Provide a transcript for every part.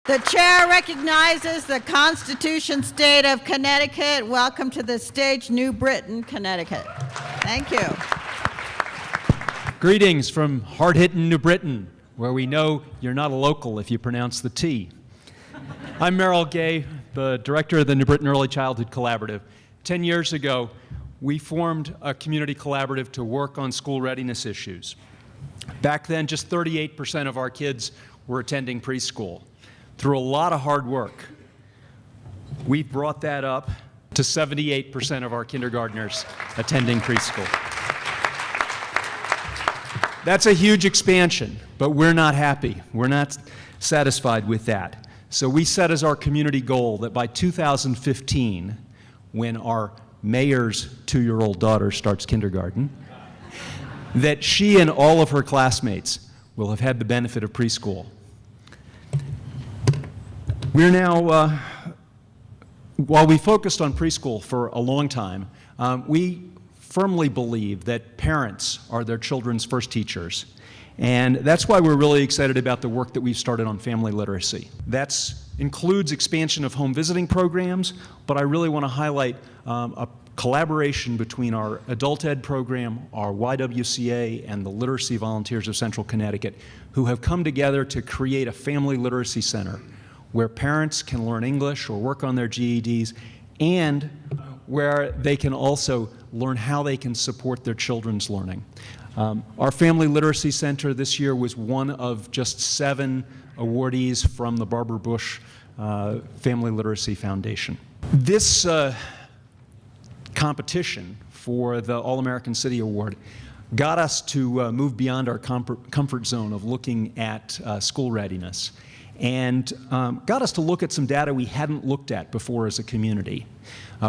The chair recognizes the Constitution State of Connecticut. Welcome to the stage, New Britain, Connecticut. Thank you. Greetings from hard-hitting New Britain, where we know you're not a local if you pronounce the T. I'm Merrill Gay, the director of the New Britain Early Childhood Collaborative. 10 years ago, we formed a community collaborative to work on school readiness issues. Back then, just 38% of our kids were attending preschool. Through a lot of hard work, we've brought that up to 78% of our kindergartners attending preschool. That's a huge expansion, but we're not happy. We're not satisfied with that. So we set as our community goal that by 2015, when our mayor's 2-year-old daughter starts kindergarten, that she and all of her classmates will have had the benefit of preschool. We're now, while we focused on preschool for a long time, we firmly believe that parents are their children's first teachers. And that's why we're really excited about the work that we've started on family literacy. That includes expansion of home visiting programs, but I really want to highlight a collaboration between our adult ed program, our YWCA, and the Literacy Volunteers of Central Connecticut, who have come together to create a family literacy center where parents can learn English or work on their GEDs, and where they can also learn how they can support their children's learning. Our Family Literacy Center this year was one of just 7 awardees from the Barbara Bush Family Literacy Foundation. This competition for the All-American City Award got us to move beyond our comfort zone of looking at school readiness, and got us to look at some data we hadn't looked at before as a community.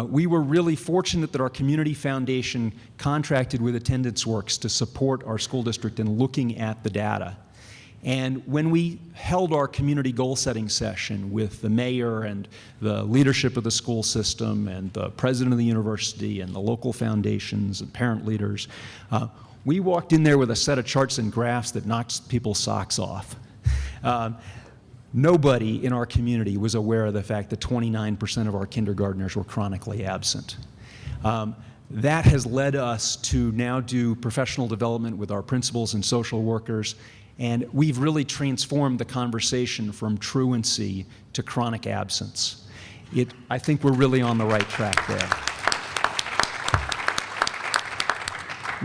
We were really fortunate that our community foundation contracted with Attendance Works to support our school district in looking at the data. And when we held our community goal-setting session with the mayor and the leadership of the school system and the president of the university and the local foundations and parent leaders, we walked in there with a set of charts and graphs that knocked people's socks off. Nobody in our community was aware of the fact that 29% of our kindergartners were chronically absent. That has led us to now do professional development with our principals and social workers, and we've really transformed the conversation from truancy to chronic absence. I think we're really on the right track there.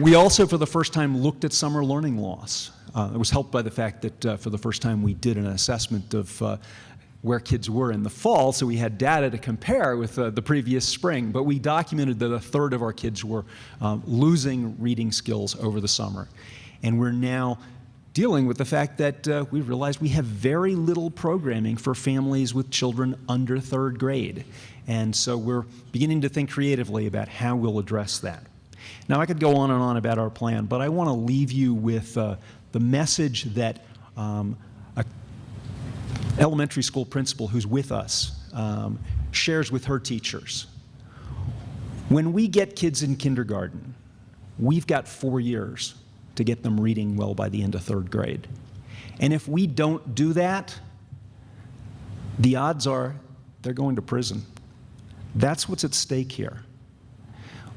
We also, for the first time, looked at summer learning loss. It was helped by the fact that for the first time we did an assessment of where kids were in the fall, so we had data to compare with the previous spring, but we documented that 1/3 of our kids were losing reading skills over the summer. And we're now dealing with the fact that we realized we have very little programming for families with children under 3rd grade. And so we're beginning to think creatively about how we'll address that. Now, I could go on and on about our plan, but I want to leave you with the message that an elementary school principal who's with us shares with her teachers. When we get kids in kindergarten, we've got 4 years to get them reading well by the end of 3rd grade. And if we don't do that, the odds are they're going to prison. That's what's at stake here.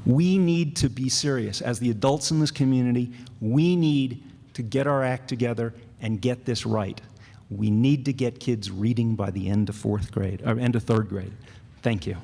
We need to be serious. As the adults in this community, we need to get our act together and get this right. We need to get kids reading by the end of 4th grade, or end of 3rd grade. Thank you.